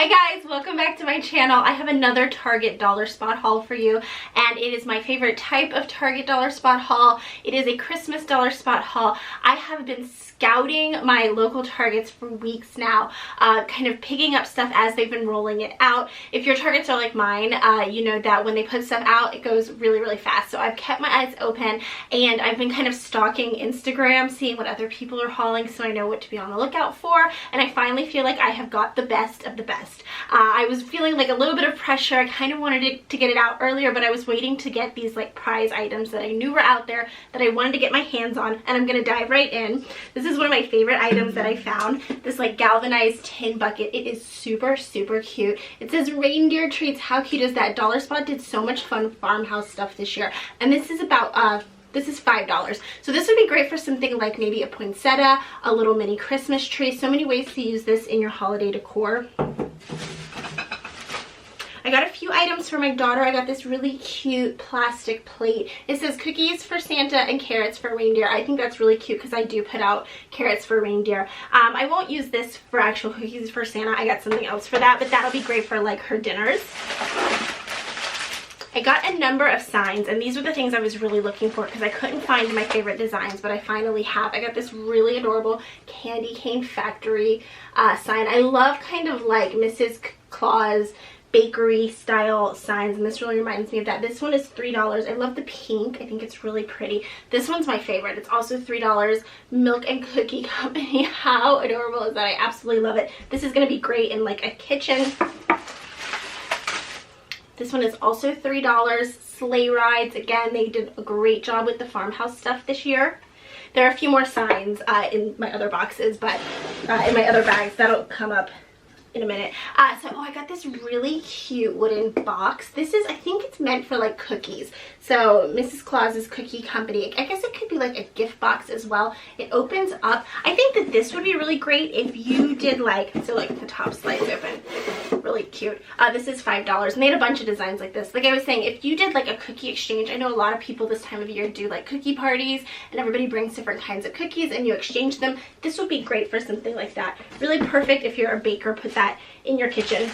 Hi guys, welcome back to my channel. I have another Target dollar spot haul for you, and it is my favorite type of Target dollar spot haul. It is a Christmas dollar spot haul. I have been scouting my local Targets for weeks now, kind of picking up stuff as they've been rolling it out. If your Targets are like mine, you know that when they put stuff out, it goes really, really fast. So I've kept my eyes open, and I've been kind of stalking Instagram, seeing what other people are hauling so I know what to be on the lookout for, and I finally feel like I have got the best of the best. I was feeling like a little bit of pressure. I kind of wanted to get it out earlier, but I was waiting to get these like prize items that I knew were out there that I wanted to get my hands on, and I'm gonna dive right in. This is one of my favorite items that I found, this like galvanized tin bucket. It is super, super cute. It says reindeer treats. How cute is that? Dollar Spot did so much fun farmhouse stuff this year, and this is about this is $5. So this would be great for something like maybe a poinsettia, a little mini Christmas tree. So many ways to use this in your holiday decor. I got a few items for my daughter. I got this really cute plastic plate. It says cookies for Santa and carrots for reindeer. I think that's really cute because I do put out carrots for reindeer. I won't use this for actual cookies for Santa. I got something else for that, but that'll be great for like her dinners. I got a number of signs, and these were the things I was really looking for because I couldn't find my favorite designs, but I finally have. I got this really adorable candy cane factory sign. I love kind of like Mrs. Claus bakery style signs, and this really reminds me of that. This one is $3. I love the pink. I think it's really pretty. This one's my favorite. It's also $3. Milk and Cookie Company. How adorable is that? I absolutely love it. This is going to be great in like a kitchen. This one is also $3. Sleigh rides. Again, they did a great job with the farmhouse stuff this year. There are a few more signs in my other boxes, but in my other bags, that'll come up in a minute. Oh, I got this really cute wooden box. This is, I think it's meant for like cookies. So Mrs. Claus's Cookie Company. I guess it could be like a gift box as well. It opens up. I think that this would be really great if you did like, so like the top slides open. Really cute. This is $5, and they had a bunch of designs like this. Like I was saying, if you did like a cookie exchange, I know a lot of people this time of year do like cookie parties, and everybody brings different kinds of cookies and you exchange them. This would be great for something like that. Really perfect if you're a baker. Put that in your kitchen.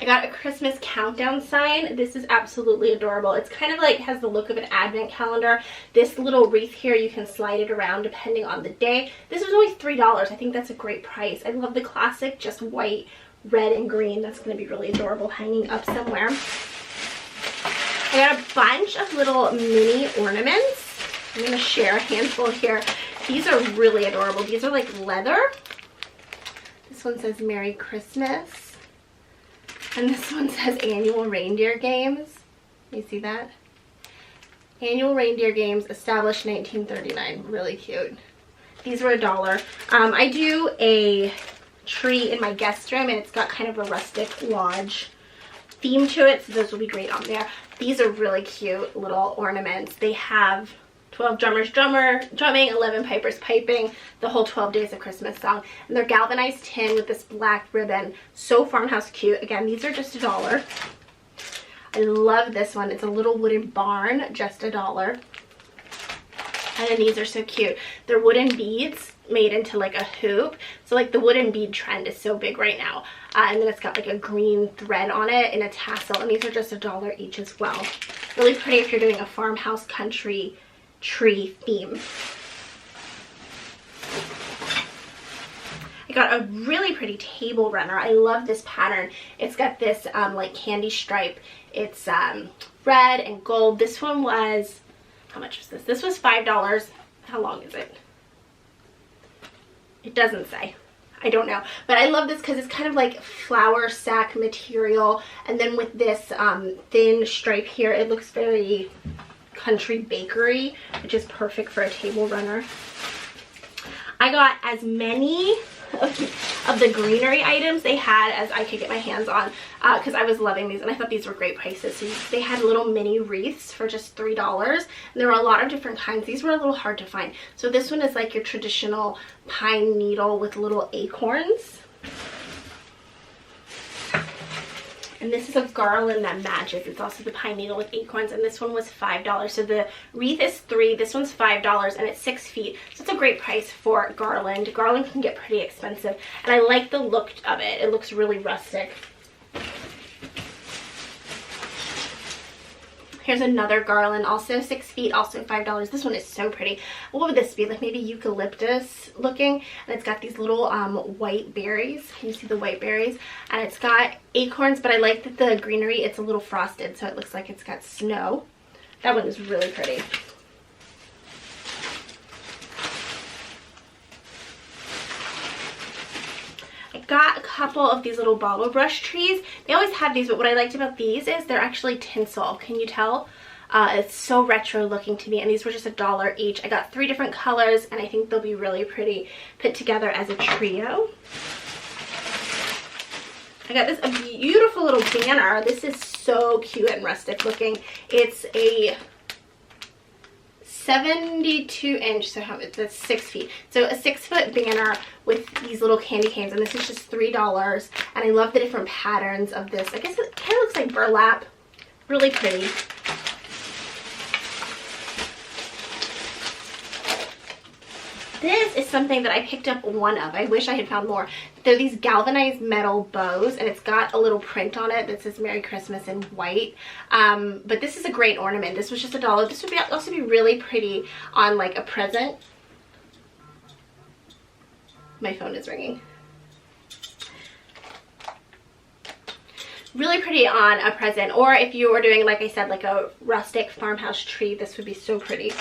I got a Christmas countdown sign. This is absolutely adorable. It's kind of like has the look of an advent calendar. This little wreath here, you can slide it around depending on the day. This was only $3. I think that's a great price. I love the classic just white, red, and green. That's going to be really adorable hanging up somewhere. I got a bunch of little mini ornaments. I'm going to share a handful here. These are really adorable. These are like leather. This one says Merry Christmas. And this one says Annual Reindeer Games. You see that? Annual Reindeer Games, established 1939. Really cute. These were $1. I do a tree in my guest room, and it's got kind of a rustic lodge theme to it, so those will be great on there. These are really cute little ornaments. They have 12 drummers drumming, 11 pipers piping, the whole 12 Days of Christmas song. And they're galvanized tin with this black ribbon. So farmhouse cute. Again, these are just $1. I love this one. It's a little wooden barn, just $1. And then these are so cute. They're wooden beads made into like a hoop. So like the wooden bead trend is so big right now. And then it's got like a green thread on it and a tassel. And these are just $1 each as well. Really pretty if you're doing a farmhouse country tree theme. I got a really pretty table runner. I love this pattern. It's got this like candy stripe. It's red and gold. This one was, how much was this? This was $5. How long is it? It doesn't say. I don't know, but I love this because it's kind of like flour sack material, and then with this thin stripe here, it looks very country bakery, which is perfect for a table runner. I got as many of the greenery items they had as I could get my hands on because I was loving these, and I thought these were great prices. So they had little mini wreaths for just $3, and there were a lot of different kinds. These were a little hard to find. So this one is like your traditional pine needle with little acorns. And this is a garland that matches. It's also the pine needle with acorns, and this one was $5. So the wreath is $3, this one's $5, and it's 6 feet. So it's a great price for garland. Garland can get pretty expensive, and I like the look of it. It looks really rustic. Here's another garland, also 6 feet, also $5. This one is so pretty. What would this be? Like maybe eucalyptus looking. And it's got these little white berries. Can you see the white berries? And it's got acorns, but I like that the greenery, it's a little frosted, so it looks like it's got snow. That one is really pretty. Got a couple of these little bottle brush trees. They always have these, but what I liked about these is they're actually tinsel. Can you tell? It's so retro looking to me, and these were just $1 each. I got 3 different colors, and I think they'll be really pretty put together as a trio. I got this a beautiful little banner. This is so cute and rustic looking. It's a 72-inch, so that's 6 feet. So a 6-foot banner with these little candy canes, and this is just $3. And I love the different patterns of this. I guess it kind of looks like burlap. Really pretty. This is something that I picked up one of. I wish I had found more. They're these galvanized metal bows, and it's got a little print on it that says Merry Christmas in white. But this is a great ornament. This was just $1. This would also be really pretty on like a present. My phone is ringing. Really pretty on a present, or if you were doing, like I said, like a rustic farmhouse tree, this would be so pretty.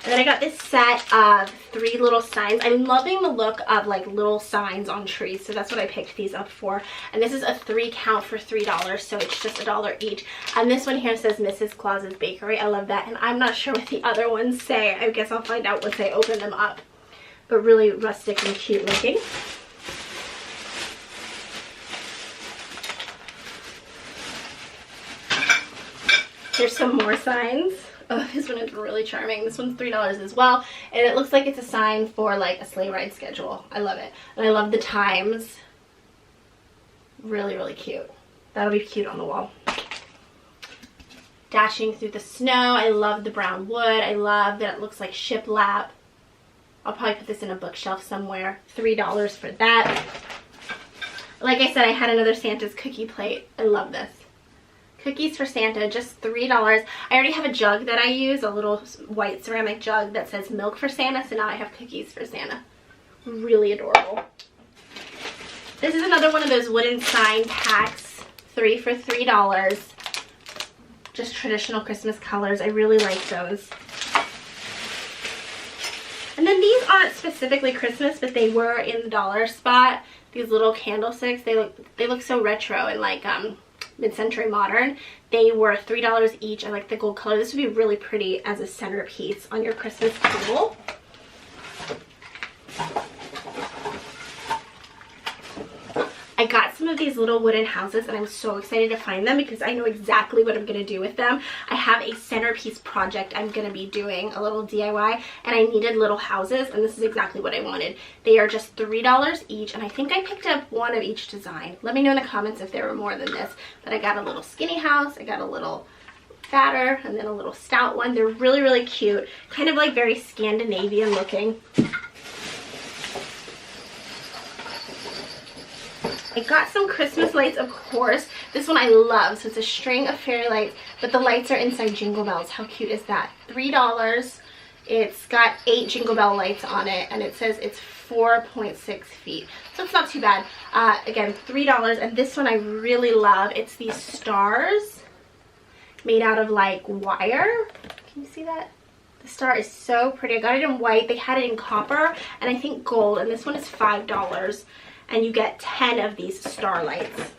And then I got this set of 3 little signs. I'm loving the look of like little signs on trees, so that's what I picked these up for. And this is a 3 count for $3, so it's just $1 each. And this one here says Mrs. Claus's Bakery. I love that, and I'm not sure what the other ones say. I guess I'll find out once I open them up. But really rustic and cute looking. Here's some more signs. Oh, this one is really charming. This one's $3 as well, and it looks like it's a sign for like a sleigh ride schedule. I love it, and I love the times. Really, really cute. That'll be cute on the wall. Dashing through the snow. I love the brown wood. I love that it looks like shiplap. I'll probably put this in a bookshelf somewhere. $3 for that. Like I said, I had another Santa's cookie plate. I love this. Cookies for Santa, just $3. I already have a jug that I use, a little white ceramic jug that says milk for Santa, so now I have cookies for Santa. Really adorable. This is another one of those wooden sign packs, 3 for $3. Just traditional Christmas colors. I really like those. And then these aren't specifically Christmas, but they were in the dollar spot. These little candlesticks, they look so retro and like mid-century modern. They were $3 each. I like the gold color. This would be really pretty as a centerpiece on your Christmas table. I got some of these little wooden houses, and I'm so excited to find them because I know exactly what I'm going to do with them. I have a centerpiece project I'm going to be doing, a little DIY, and I needed little houses, and this is exactly what I wanted. They are just $3 each, and I think I picked up one of each design. Let me know in the comments if there were more than this. But I got a little skinny house, I got a little fatter, and then a little stout one. They're really, really cute, kind of like very Scandinavian looking. I got some Christmas lights, of course. This one I love. So it's a string of fairy lights, but the lights are inside jingle bells. How cute is that? $3. It's got 8 jingle bell lights on it, and it says it's 4.6 feet. So it's not too bad. Again, $3. And this one I really love. It's these stars made out of like wire. Can you see that? The star is so pretty. I got it in white. They had it in copper and I think gold, and this one is $5. And you get 10 of these star lights.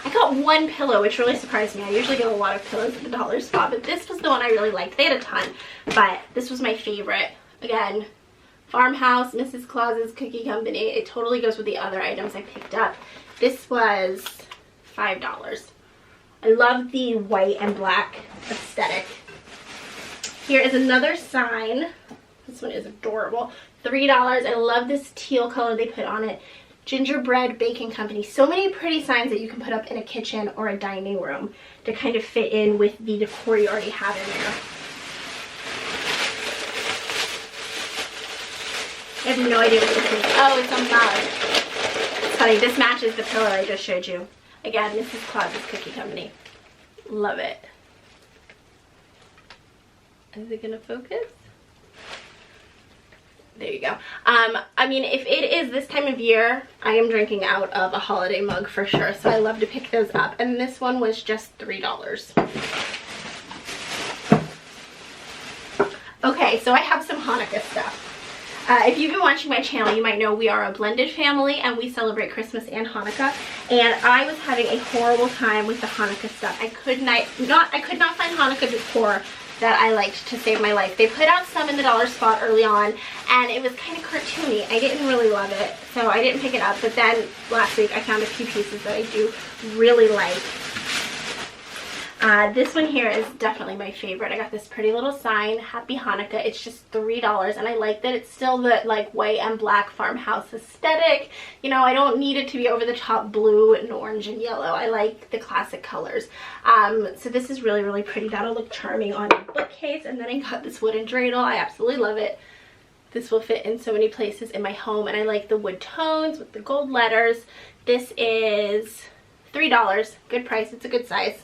I got one pillow, which really surprised me. I usually get a lot of pillows at the dollar spot, but this was the one I really liked. They had a ton, but this was my favorite. Again, Farmhouse, Mrs. Claus's Cookie Company. It totally goes with the other items I picked up. This was $5. I love the white and black aesthetic. Here is another sign. This one is adorable. $3. I love this teal color they put on it. Gingerbread Baking Company. So many pretty signs that you can put up in a kitchen or a dining room to kind of fit in with the decor you already have in there. I have no idea what this is. Oh, it's on salad. It's funny, this matches the pillar I just showed you. Again, Mrs. Claus's Cookie Company. Love it. Is it gonna focus? There you go. I mean, if it is this time of year, I am drinking out of a holiday mug for sure, so I love to pick those up. And this one was just $3. Okay, so I have some Hanukkah stuff. If you've been watching my channel, you might know we are a blended family and we celebrate Christmas and Hanukkah. And I was having a horrible time with the Hanukkah stuff. I could not find Hanukkah decor that I liked to save my life. They put out some in the dollar spot early on, and it was kind of cartoony. I didn't really love it, so I didn't pick it up. But then last week I found a few pieces that I do really like. This one here is definitely my favorite. I got this pretty little sign, Happy Hanukkah. It's just $3, and I like that it's still the like white and black farmhouse aesthetic. You know, I don't need it to be over the top blue and orange and yellow. I like the classic colors. So this is really, really pretty. That'll look charming on a bookcase. And then I got this wooden dreidel. I absolutely love it. This will fit in so many places in my home, and I like the wood tones with the gold letters. This is $3. Good price. It's a good size.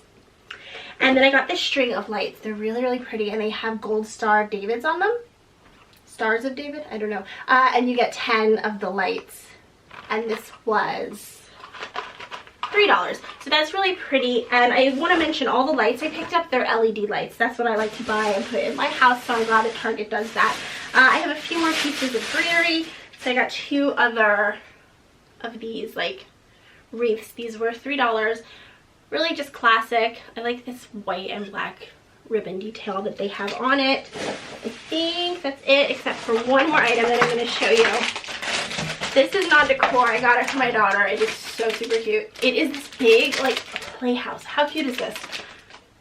And then I got this string of lights. They're really, really pretty, and they have gold star Davids on them. Stars of David? I don't know. And you get 10 of the lights. And this was $3. So that's really pretty. And I want to mention all the lights I picked up, they're LED lights. That's what I like to buy and put in my house, so I'm glad that Target does that. I have a few more pieces of greenery. So I got 2 other of these, like, wreaths. These were $3. Really just classic. I like this white and black ribbon detail that they have on it. I think that's it, except for one more item that I'm going to show you. This is not decor. I got it for my daughter. It is so super cute. It is this big, like, playhouse. How cute is this?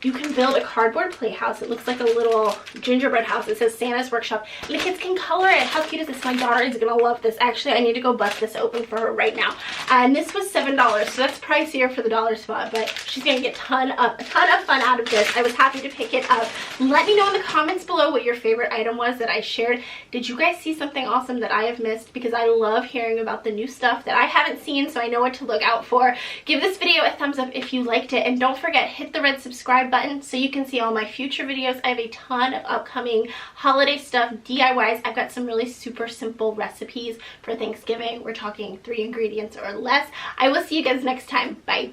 You can build a cardboard playhouse. It looks like a little gingerbread house. It says Santa's Workshop. And the kids can color it. How cute is this? My daughter is going to love this. Actually, I need to go bust this open for her right now. And this was $7, so that's pricier for the dollar spot, but she's going to get a ton of fun out of this. I was happy to pick it up. Let me know in the comments below what your favorite item was that I shared. Did you guys see something awesome that I have missed? Because I love hearing about the new stuff that I haven't seen, so I know what to look out for. Give this video a thumbs up if you liked it, and don't forget, hit the red subscribe button so you can see all my future videos. I have a ton of upcoming holiday stuff, DIYs. I've got some really super simple recipes for Thanksgiving. We're talking 3 ingredients or less. I will see you guys next time. Bye.